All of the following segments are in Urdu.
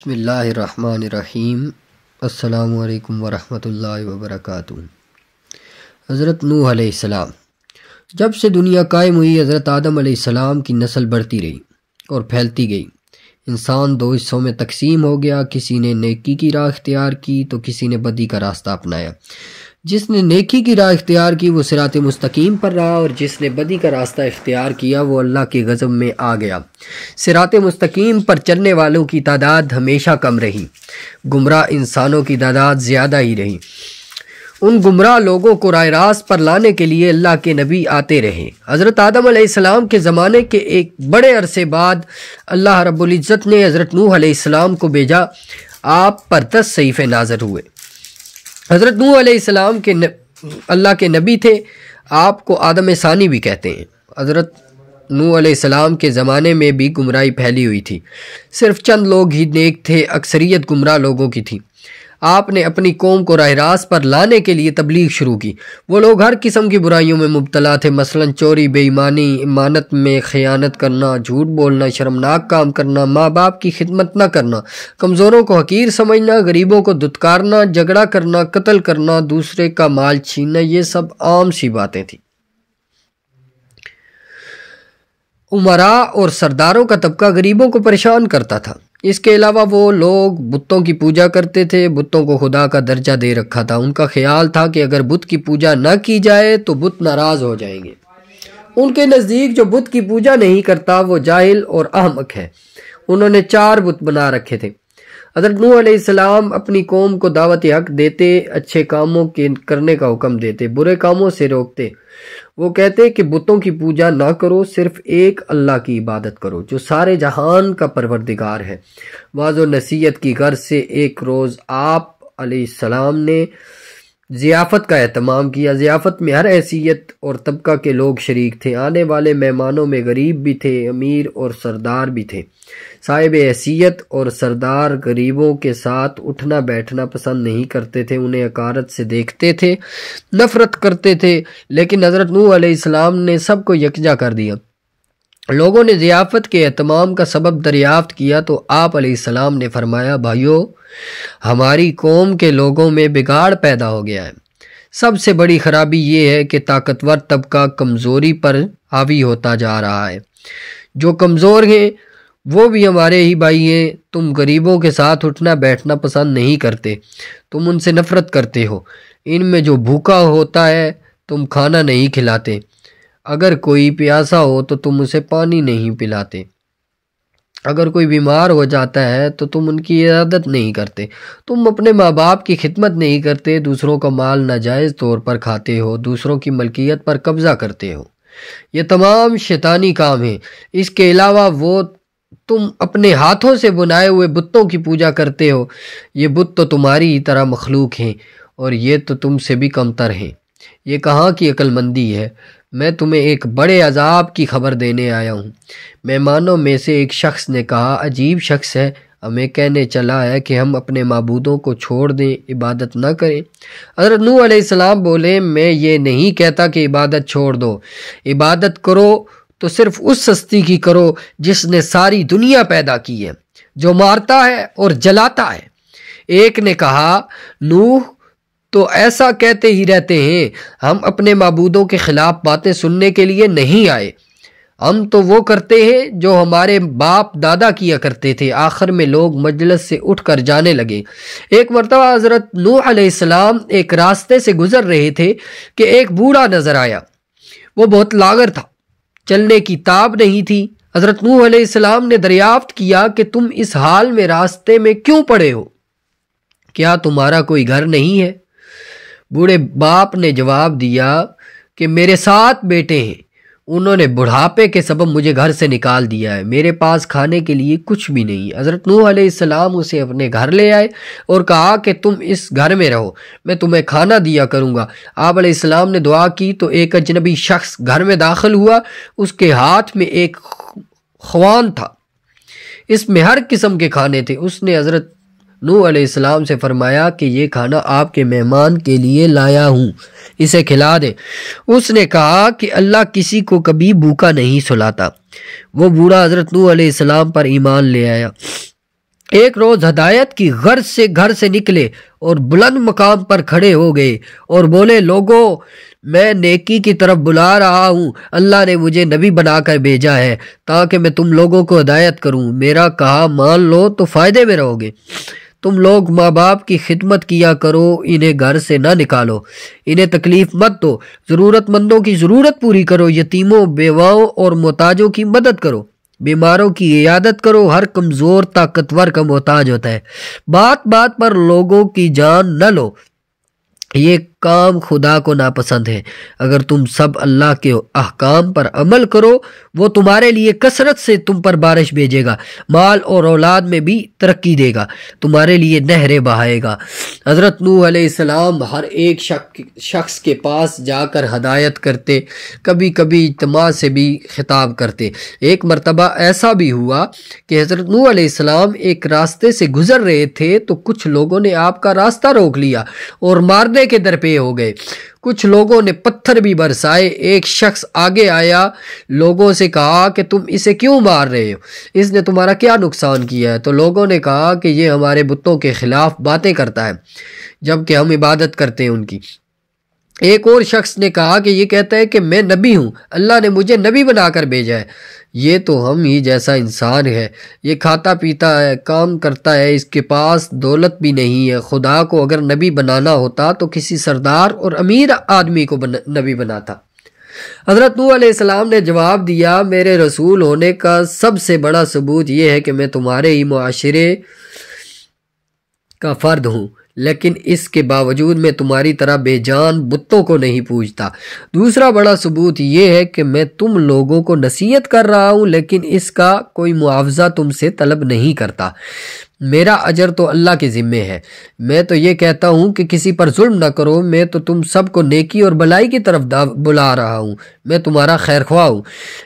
بسم اللہ الرحمن الرحیم۔ السلام علیکم ورحمۃ اللہ وبرکاتہ۔ حضرت نوح علیہ السلام۔ جب سے دنیا قائم ہوئی، حضرت آدم علیہ السلام کی نسل بڑھتی رہی اور پھیلتی گئی۔ انسان دو حصوں میں تقسیم ہو گیا، کسی نے نیکی کی راہ اختیار کی تو کسی نے بدی کا راستہ اپنایا۔ جس نے نیکی کی راہ اختیار کی وہ صراط مستقیم پر رہا، اور جس نے بدی کا راستہ اختیار کیا وہ اللہ کے غضب میں آ گیا۔ صراط مستقیم پر چلنے والوں کی تعداد ہمیشہ کم رہی، گمراہ انسانوں کی تعداد زیادہ ہی رہی۔ ان گمراہ لوگوں کو راہ راست پر لانے کے لیے اللہ کے نبی آتے رہے۔ حضرت آدم علیہ السلام کے زمانے کے ایک بڑے عرصے بعد اللہ رب العزت نے حضرت نوح علیہ السلام کو بھیجا۔ آپ پر 10 صحیفے نازل ہوئے۔ حضرت نوح علیہ السلام کے اللہ کے نبی تھے، آپ کو آدم ثانی بھی کہتے ہیں۔ حضرت نوح علیہ السلام کے زمانے میں بھی گمراہی پھیلی ہوئی تھی، صرف چند لوگ ہی نیک تھے، اکثریت گمراہ لوگوں کی تھی۔ آپ نے اپنی قوم کو راہ راست پر لانے کے لیے تبلیغ شروع کی۔ وہ لوگ ہر قسم کی برائیوں میں مبتلا تھے، مثلا چوری، بے ایمانی، امانت میں خیانت کرنا، جھوٹ بولنا، شرمناک کام کرنا، ماں باپ کی خدمت نہ کرنا، کمزوروں کو حقیر سمجھنا، غریبوں کو دھتکارنا، جھگڑا کرنا، قتل کرنا، دوسرے کا مال چھیننا، یہ سب عام سی باتیں تھیں۔ امراء اور سرداروں کا طبقہ غریبوں کو پریشان کرتا تھا۔ اس کے علاوہ وہ لوگ بتوں کی پوجا کرتے تھے، بتوں کو خدا کا درجہ دے رکھا تھا۔ ان کا خیال تھا کہ اگر بت کی پوجا نہ کی جائے تو بت ناراض ہو جائیں گے۔ ان کے نزدیک جو بت کی پوجا نہیں کرتا وہ جاہل اور احمق ہے۔ انہوں نے 4 بت بنا رکھے تھے۔ حضرت نوح علیہ السلام اپنی قوم کو دعوت حق دیتے، اچھے کاموں کے کرنے کا حکم دیتے، برے کاموں سے روکتے۔ وہ کہتے کہ بتوں کی پوجا نہ کرو، صرف ایک اللہ کی عبادت کرو جو سارے جہان کا پروردگار ہے۔ واعظ و نصیحت کی غرض سے ایک روز آپ علیہ السلام نے ضیافت کا اہتمام کیا۔ ضیافت میں ہر حیثیت اور طبقہ کے لوگ شریک تھے۔ آنے والے مہمانوں میں غریب بھی تھے، امیر اور سردار بھی تھے۔ صاحب حیثیت اور سردار غریبوں کے ساتھ اٹھنا بیٹھنا پسند نہیں کرتے تھے، انہیں حقارت سے دیکھتے تھے، نفرت کرتے تھے، لیکن حضرت نوح علیہ السلام نے سب کو یکجا کر دیا۔ لوگوں نے ضیافت کے اہتمام کا سبب دریافت کیا تو آپ علیہ السلام نے فرمایا، بھائیو، ہماری قوم کے لوگوں میں بگاڑ پیدا ہو گیا ہے۔ سب سے بڑی خرابی یہ ہے کہ طاقتور طبقہ کمزوری پر حاوی ہوتا جا رہا ہے۔ جو کمزور ہیں وہ بھی ہمارے ہی بھائی ہیں۔ تم غریبوں کے ساتھ اٹھنا بیٹھنا پسند نہیں کرتے، تم ان سے نفرت کرتے ہو۔ ان میں جو بھوکا ہوتا ہے تم کھانا نہیں کھلاتے، اگر کوئی پیاسا ہو تو تم اسے پانی نہیں پلاتے، اگر کوئی بیمار ہو جاتا ہے تو تم ان کی عیادت نہیں کرتے، تم اپنے ماں باپ کی خدمت نہیں کرتے، دوسروں کا مال ناجائز طور پر کھاتے ہو، دوسروں کی ملکیت پر قبضہ کرتے ہو۔ یہ تمام شیطانی کام ہیں۔ اس کے علاوہ وہ تم اپنے ہاتھوں سے بنائے ہوئے بتوں کی پوجا کرتے ہو۔ یہ بت تو تمہاری ہی طرح مخلوق ہیں اور یہ تو تم سے بھی کمتر ہیں۔ یہ کہاں کی عقل مندی ہے؟ میں تمہیں ایک بڑے عذاب کی خبر دینے آیا ہوں۔ مہمانوں میں سے ایک شخص نے کہا، عجیب شخص ہے، ہمیں کہنے چلا ہے کہ ہم اپنے معبودوں کو چھوڑ دیں، عبادت نہ کریں۔ حضرت نوح علیہ السلام بولے، میں یہ نہیں کہتا کہ عبادت چھوڑ دو، عبادت کرو تو صرف اس ہستی کی کرو جس نے ساری دنیا پیدا کی ہے، جو مارتا ہے اور جلاتا ہے۔ ایک نے کہا، نوح تو ایسا کہتے ہی رہتے ہیں، ہم اپنے معبودوں کے خلاف باتیں سننے کے لیے نہیں آئے، ہم تو وہ کرتے ہیں جو ہمارے باپ دادا کیا کرتے تھے۔ آخر میں لوگ مجلس سے اٹھ کر جانے لگے۔ ایک مرتبہ حضرت نوح علیہ السلام ایک راستے سے گزر رہے تھے کہ ایک بوڑھا نظر آیا۔ وہ بہت لاغر تھا، چلنے کی تاب نہیں تھی۔ حضرت نوح علیہ السلام نے دریافت کیا کہ تم اس حال میں راستے میں کیوں پڑے ہو؟ کیا تمہارا کوئی گھر نہیں ہے؟ بوڑھے باپ نے جواب دیا کہ میرے 7 بیٹے ہیں، انہوں نے بڑھاپے کے سبب مجھے گھر سے نکال دیا ہے، میرے پاس کھانے کے لیے کچھ بھی نہیں۔ حضرت نوح علیہ السلام اسے اپنے گھر لے آئے اور کہا کہ تم اس گھر میں رہو، میں تمہیں کھانا دیا کروں گا۔ آپ علیہ السلام نے دعا کی تو ایک اجنبی شخص گھر میں داخل ہوا۔ اس کے ہاتھ میں ایک خوان تھا، اس میں ہر قسم کے کھانے تھے۔ اس نے حضرت نوح علیہ السلام سے فرمایا کہ یہ کھانا آپ کے مہمان کے لیے لایا ہوں، اسے کھلا دیں۔ اس نے کہا کہ اللہ کسی کو کبھی بھوکا نہیں سلاتا۔ وہ بوڑھا حضرت نوح علیہ السلام پر ایمان لے آیا۔ ایک روز ہدایت کی غرض سے گھر سے نکلے اور بلند مقام پر کھڑے ہو گئے اور بولے، لوگو میں نیکی کی طرف بلا رہا ہوں، اللہ نے مجھے نبی بنا کر بھیجا ہے تاکہ میں تم لوگوں کو ہدایت کروں، میرا کہا مان لو تو فائدے میں رہو گے۔ تم لوگ ماں باپ کی خدمت کیا کرو، انہیں گھر سے نہ نکالو، انہیں تکلیف مت دو، ضرورت مندوں کی ضرورت پوری کرو، یتیموں، بیواؤں اور محتاجوں کی مدد کرو، بیماروں کی عیادت کرو، ہر کمزور طاقتور کا محتاج ہوتا ہے، بات بات پر لوگوں کی جان نہ لو، یہ کام خدا کو ناپسند ہے۔ اگر تم سب اللہ کے احکام پر عمل کرو، وہ تمہارے لیے کثرت سے تم پر بارش بھیجے گا، مال اور اولاد میں بھی ترقی دے گا، تمہارے لیے نہریں بہائے گا۔ حضرت نوح علیہ السلام ہر ایک شخص کے پاس جا کر ہدایت کرتے، کبھی کبھی اجتماع سے بھی خطاب کرتے۔ ایک مرتبہ ایسا بھی ہوا کہ حضرت نوح علیہ السلام ایک راستے سے گزر رہے تھے تو کچھ لوگوں نے آپ کا راستہ روک لیا اور مارنے کے درپے ہو گئے۔ کچھ لوگوں نے پتھر بھی برسائے۔ ایک شخص آگے آیا، لوگوں سے کہا کہ تم اسے کیوں مار رہے ہو؟ اس نے تمہارا کیا نقصان کیا ہے؟ تو لوگوں نے کہا کہ یہ ہمارے بتوں کے خلاف باتیں کرتا ہے جبکہ ہم عبادت کرتے ہیں ان کی۔ ایک اور شخص نے کہا کہ یہ کہتا ہے کہ میں نبی ہوں، اللہ نے مجھے نبی بنا کر بھیجا ہے، یہ تو ہم ہی جیسا انسان ہے، یہ کھاتا پیتا ہے، کام کرتا ہے، اس کے پاس دولت بھی نہیں ہے، خدا کو اگر نبی بنانا ہوتا تو کسی سردار اور امیر آدمی کو نبی بناتا۔ حضرت نوح علیہ السلام نے جواب دیا، میرے رسول ہونے کا سب سے بڑا ثبوت یہ ہے کہ میں تمہارے ہی معاشرے کا فرد ہوں، لیکن اس کے باوجود میں تمہاری طرح بے جان بتوں کو نہیں پوجتا۔ دوسرا بڑا ثبوت یہ ہے کہ میں تم لوگوں کو نصیحت کر رہا ہوں لیکن اس کا کوئی معاوضہ تم سے طلب نہیں کرتا، میرا اجر تو اللہ کے ذمے ہے۔ میں تو یہ کہتا ہوں کہ کسی پر ظلم نہ کرو، میں تو تم سب کو نیکی اور بلائی کی طرف بلا رہا ہوں، میں تمہارا خیر خواہ ہوں۔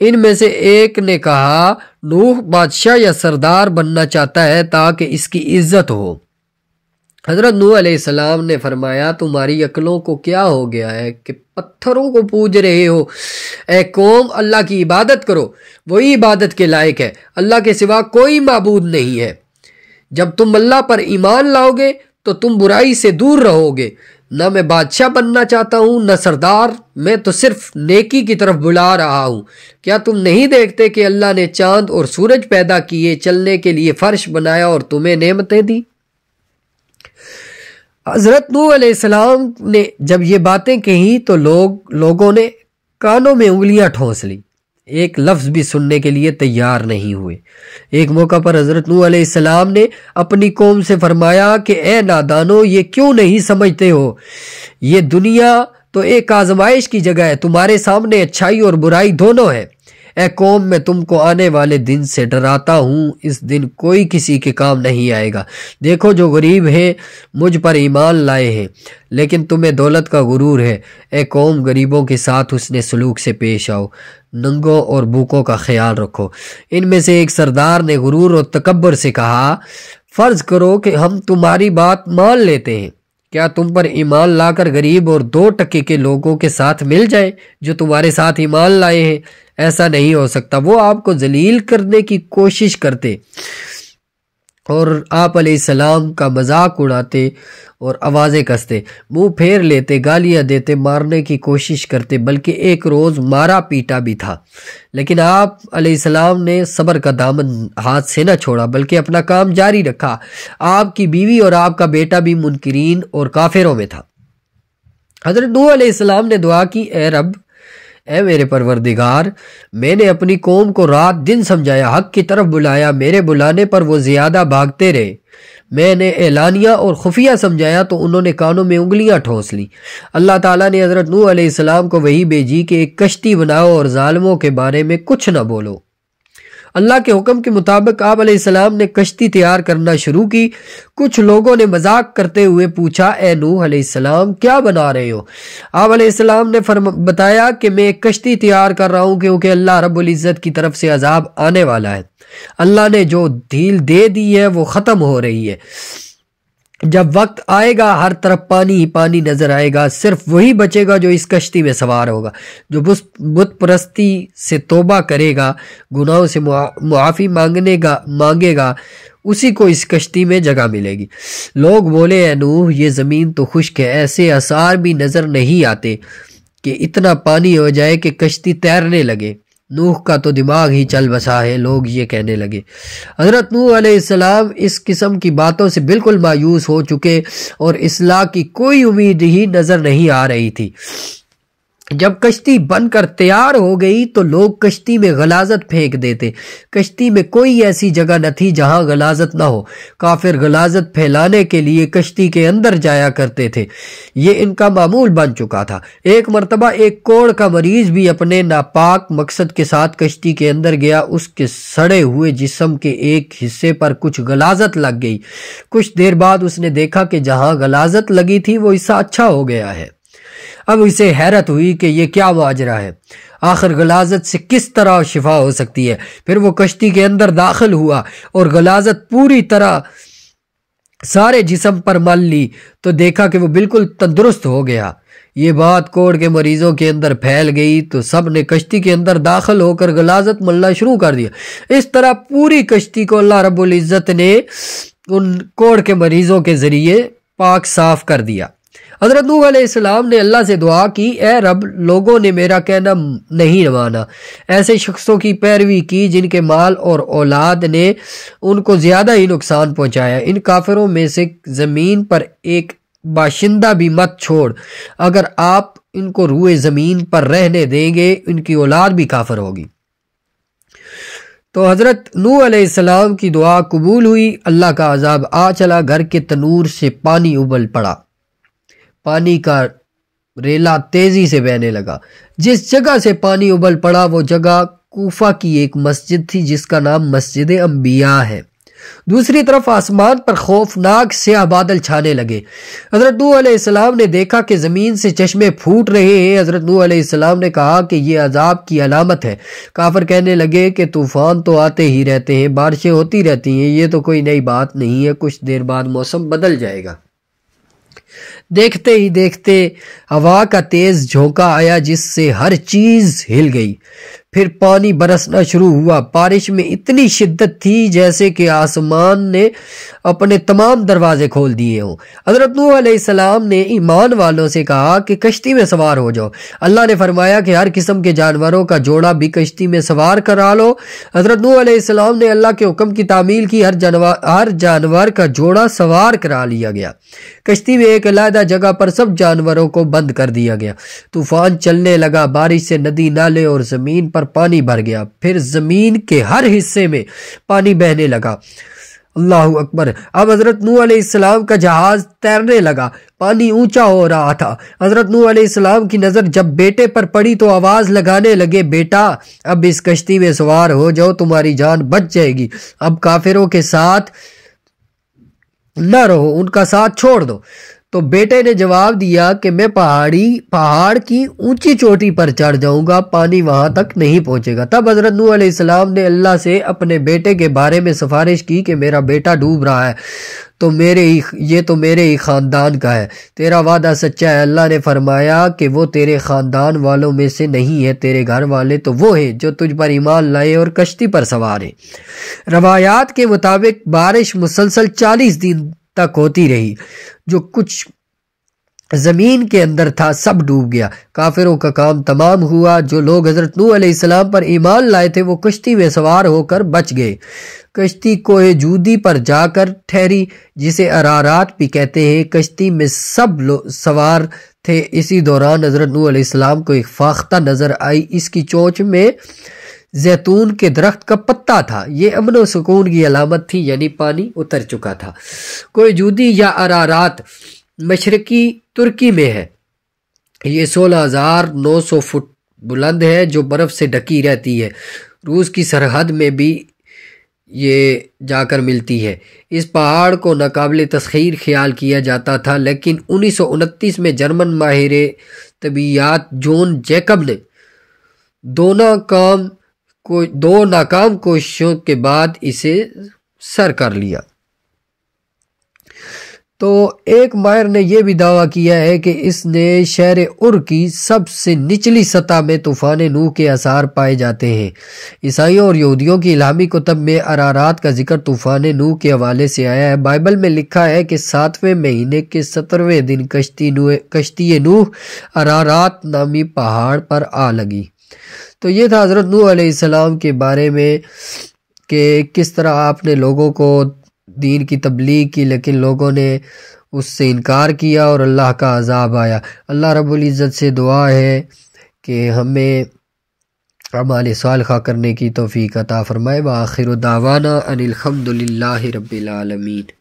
ان میں سے ایک نے کہا، نوح بادشاہ یا سردار بننا چاہتا ہے تاکہ اس کی عزت ہو۔ حضرت نوح علیہ السلام نے فرمایا، تمہاری عقلوں کو کیا ہو گیا ہے کہ پتھروں کو پوج رہے ہو؟ اے قوم، اللہ کی عبادت کرو، وہی عبادت کے لائق ہے، اللہ کے سوا کوئی معبود نہیں ہے۔ جب تم اللہ پر ایمان لاؤ گے تو تم برائی سے دور رہو گے۔ نہ میں بادشاہ بننا چاہتا ہوں نہ سردار، میں تو صرف نیکی کی طرف بلا رہا ہوں۔ کیا تم نہیں دیکھتے کہ اللہ نے چاند اور سورج پیدا کیے، چلنے کے لیے فرش بنایا اور تمہیں نعمتیں دی؟ حضرت نوح علیہ السلام نے جب یہ باتیں کہیں تو لوگوں نے کانوں میں انگلیاں ٹھونس لی، ایک لفظ بھی سننے کے لیے تیار نہیں ہوئے۔ ایک موقع پر حضرت نوح علیہ السلام نے اپنی قوم سے فرمایا کہ اے نادانو، یہ کیوں نہیں سمجھتے ہو؟ یہ دنیا تو ایک آزمائش کی جگہ ہے، تمہارے سامنے اچھائی اور برائی دونوں ہے۔ اے قوم، میں تم کو آنے والے دن سے ڈراتا ہوں، اس دن کوئی کسی کے کام نہیں آئے گا۔ دیکھو، جو غریب ہیں مجھ پر ایمان لائے ہیں لیکن تمہیں دولت کا غرور ہے۔ اے قوم، غریبوں کے ساتھ حسن سلوک سے پیش آؤ، ننگوں اور بھوکوں کا خیال رکھو۔ ان میں سے ایک سردار نے غرور اور تکبر سے کہا، فرض کرو کہ ہم تمہاری بات مان لیتے ہیں، کیا تم پر ایمان لا کر غریب اور 2 ٹکے کے لوگوں کے ساتھ مل جائے جو تمہارے ساتھ ایمان لائے ہیں؟ ایسا نہیں ہو سکتا۔ وہ آپ کو ذلیل کرنے کی کوشش کرتے اور آپ علیہ السلام کا مذاق اڑاتے اور آوازیں کستے، منہ پھیر لیتے، گالیاں دیتے، مارنے کی کوشش کرتے، بلکہ ایک روز مارا پیٹا بھی تھا، لیکن آپ علیہ السلام نے صبر کا دامن ہاتھ سے نہ چھوڑا بلکہ اپنا کام جاری رکھا۔ آپ کی بیوی اور آپ کا بیٹا بھی منکرین اور کافروں میں تھا۔ حضرت نوح علیہ السلام نے دعا کی، اے رب، اے میرے پروردگار، میں نے اپنی قوم کو رات دن سمجھایا، حق کی طرف بلایا، میرے بلانے پر وہ زیادہ بھاگتے رہے۔ میں نے اعلانیہ اور خفیہ سمجھایا تو انہوں نے کانوں میں انگلیاں ٹھونس لی۔ اللہ تعالیٰ نے حضرت نوح علیہ السلام کو وحی بھیجی کہ ایک کشتی بناؤ اور ظالموں کے بارے میں کچھ نہ بولو۔ اللہ کے حکم کے مطابق آپ علیہ السلام نے کشتی تیار کرنا شروع کی۔ کچھ لوگوں نے مذاق کرتے ہوئے پوچھا، اے نوح علیہ السلام، کیا بنا رہے ہو؟ آپ علیہ السلام نے بتایا کہ میں ایک کشتی تیار کر رہا ہوں کیونکہ اللہ رب العزت کی طرف سے عذاب آنے والا ہے۔ اللہ نے جو ڈھیل دے دی ہے وہ ختم ہو رہی ہے۔ جب وقت آئے گا ہر طرف پانی ہی پانی نظر آئے گا، صرف وہی بچے گا جو اس کشتی میں سوار ہوگا۔ جو بت پرستی سے توبہ کرے گا، گناہوں سے معافی مانگے گا، اسی کو اس کشتی میں جگہ ملے گی۔ لوگ بولے اے نوح یہ زمین تو خشک ہے، ایسے آثار بھی نظر نہیں آتے کہ اتنا پانی ہو جائے کہ کشتی تیرنے لگے۔ نوح کا تو دماغ ہی چل بسا ہے، لوگ یہ کہنے لگے۔ حضرت نوح علیہ السلام اس قسم کی باتوں سے بالکل مایوس ہو چکے اور اصلاح کی کوئی امید ہی نظر نہیں آ رہی تھی۔ جب کشتی بن کر تیار ہو گئی تو لوگ کشتی میں غلاظت پھینک دیتے۔ کشتی میں کوئی ایسی جگہ نہ تھی جہاں غلاظت نہ ہو۔ کافر غلاظت پھیلانے کے لیے کشتی کے اندر جایا کرتے تھے، یہ ان کا معمول بن چکا تھا۔ ایک مرتبہ ایک کوڑ کا مریض بھی اپنے ناپاک مقصد کے ساتھ کشتی کے اندر گیا۔ اس کے سڑے ہوئے جسم کے ایک حصے پر کچھ غلاظت لگ گئی۔ کچھ دیر بعد اس نے دیکھا کہ جہاں غلاظت لگی تھی وہ حصہ اچھا ہو گیا ہے۔ اب اسے حیرت ہوئی کہ یہ کیا ماجرا ہے، آخر غلاظت سے کس طرح شفا ہو سکتی ہے۔ پھر وہ کشتی کے اندر داخل ہوا اور غلاظت پوری طرح سارے جسم پر مل لی تو دیکھا کہ وہ بالکل تندرست ہو گیا۔ یہ بات کوڑ کے مریضوں کے اندر پھیل گئی تو سب نے کشتی کے اندر داخل ہو کر غلاظت ملنا شروع کر دیا۔ اس طرح پوری کشتی کو اللہ رب العزت نے ان کوڑ کے مریضوں کے ذریعے پاک صاف کر دیا۔ حضرت نوح علیہ السلام نے اللہ سے دعا کی، اے رب لوگوں نے میرا کہنا نہیں مانا، ایسے شخصوں کی پیروی کی جن کے مال اور اولاد نے ان کو زیادہ ہی نقصان پہنچایا۔ ان کافروں میں سے زمین پر ایک باشندہ بھی مت چھوڑ، اگر آپ ان کو روئے زمین پر رہنے دیں گے ان کی اولاد بھی کافر ہوگی۔ تو حضرت نوح علیہ السلام کی دعا قبول ہوئی، اللہ کا عذاب آ چلا، گھر کے تنور سے پانی ابل پڑا، پانی کا ریلا تیزی سے بہنے لگا۔ جس جگہ سے پانی ابل پڑا وہ جگہ کوفہ کی ایک مسجد تھی جس کا نام مسجد انبیاء ہے۔ دوسری طرف آسمان پر خوفناک سیاہ بادل چھانے لگے۔ حضرت نوح علیہ السلام نے دیکھا کہ زمین سے چشمے پھوٹ رہے ہیں۔ حضرت نوح علیہ السلام نے کہا کہ یہ عذاب کی علامت ہے۔ کافر کہنے لگے کہ طوفان تو آتے ہی رہتے ہیں، بارشیں ہوتی رہتی ہیں، یہ تو کوئی نئی بات نہیں ہے، کچھ دیر بعد موسم بدل جائے گا۔ دیکھتے ہی دیکھتے ہوا کا تیز جھونکا آیا جس سے ہر چیز ہل گئی، پھر پانی برسنا شروع ہوا۔ بارش میں اتنی شدت تھی جیسے کہ آسمان نے اپنے تمام دروازے کھول دیے ہوں۔ حضرت نوح علیہ السلام نے ایمان والوں سے کہا کہ کشتی میں سوار ہو جاؤ۔ اللہ نے فرمایا کہ ہر قسم کے جانوروں کا جوڑا بھی کشتی میں سوار کرا لو۔ حضرت نوح علیہ السلام نے اللہ کے حکم کی تعمیل کی، ہر جانور کا جوڑا سوار کرا لیا گیا۔ کشتی میں ایک علیحدہ جگہ پر سب جانوروں کو بند کر دیا گیا۔ طوفان چلنے لگا، بارش سے ندی نالے اور زمین پر پانی بھر گیا، پھر زمین کے ہر حصے میں پانی بہنے لگا۔ اللہ اکبر! اب حضرت نوح علیہ السلام کا جہاز تیرنے لگا، پانی اونچا ہو رہا تھا۔ حضرت نوح علیہ السلام کی نظر جب بیٹے پر پڑی تو آواز لگانے لگے، بیٹا اب اس کشتی میں سوار ہو جاؤ، تمہاری جان بچ جائے گی، اب کافروں کے ساتھ نہ رہو، ان کا ساتھ چھوڑ دو۔ تو بیٹے نے جواب دیا کہ میں پہاڑ کی اونچی چوٹی پر چڑھ جاؤں گا، پانی وہاں تک نہیں پہنچے گا۔ تب حضرت نوح علیہ السلام نے اللہ سے اپنے بیٹے کے بارے میں سفارش کی کہ میرا بیٹا ڈوب رہا ہے تو یہ تو میرے ہی خاندان کا ہے، تیرا وعدہ سچا ہے۔ اللہ نے فرمایا کہ وہ تیرے خاندان والوں میں سے نہیں ہے، تیرے گھر والے تو وہ ہیں جو تجھ پر ایمان لائے اور کشتی پر سوار ہیں۔ روایات کے مطابق بارش مسلسل 40 دن تک ہوتی رہی، جو کچھ زمین کے اندر تھا سب ڈوب گیا۔ کافروں کا کام تمام ہوا، جو لوگ حضرت نوح علیہ السلام پر ایمان لائے تھے وہ کشتی میں سوار ہو کر بچ گئے۔ کشتی کوہ جودی پر جا کر ٹھہری جسے ارارات بھی کہتے ہیں، کشتی میں سب لوگ سوار تھے۔ اسی دوران حضرت نوح علیہ السلام کو ایک فاختہ نظر آئی، اس کی چونچ میں زیتون کے درخت کا پتا تھا، یہ امن و سکون کی علامت تھی، یعنی پانی اتر چکا تھا۔ کوہ جودی یا ارارات مشرقی ترکی میں ہے، یہ 16,900 فٹ بلند ہے جو برف سے ڈھکی رہتی ہے، روس کی سرحد میں بھی یہ جا کر ملتی ہے۔ اس پہاڑ کو ناقابل تسخیر خیال کیا جاتا تھا، لیکن 1929 میں جرمن ماہر طبیعیات جون جیکب نے دو ناکام کوششوں کے بعد اسے سر کر لیا۔ تو ایک ماہر نے یہ بھی دعویٰ کیا ہے کہ اس نے شہر ار کی سب سے نچلی سطح میں طوفان نوح کے آثار پائے جاتے ہیں۔ عیسائیوں اور یہودیوں کی الہامی کتب میں ارارات کا ذکر طوفان نوح کے حوالے سے آیا ہے۔ بائبل میں لکھا ہے کہ 7ویں مہینے کے 17ویں دن کشتی نوح ارارات نامی پہاڑ پر آ لگی۔ تو یہ تھا حضرت نوح علیہ السلام کے بارے میں کہ کس طرح آپ نے لوگوں کو دین کی تبلیغ کی، لیکن لوگوں نے اس سے انکار کیا اور اللہ کا عذاب آیا۔ اللہ رب العزت سے دعا ہے کہ ہمیں اعمال صالحہ کرنے کی توفیق عطا فرمائے۔ وآخر دعوانا ان الحمد للہ رب العالمین۔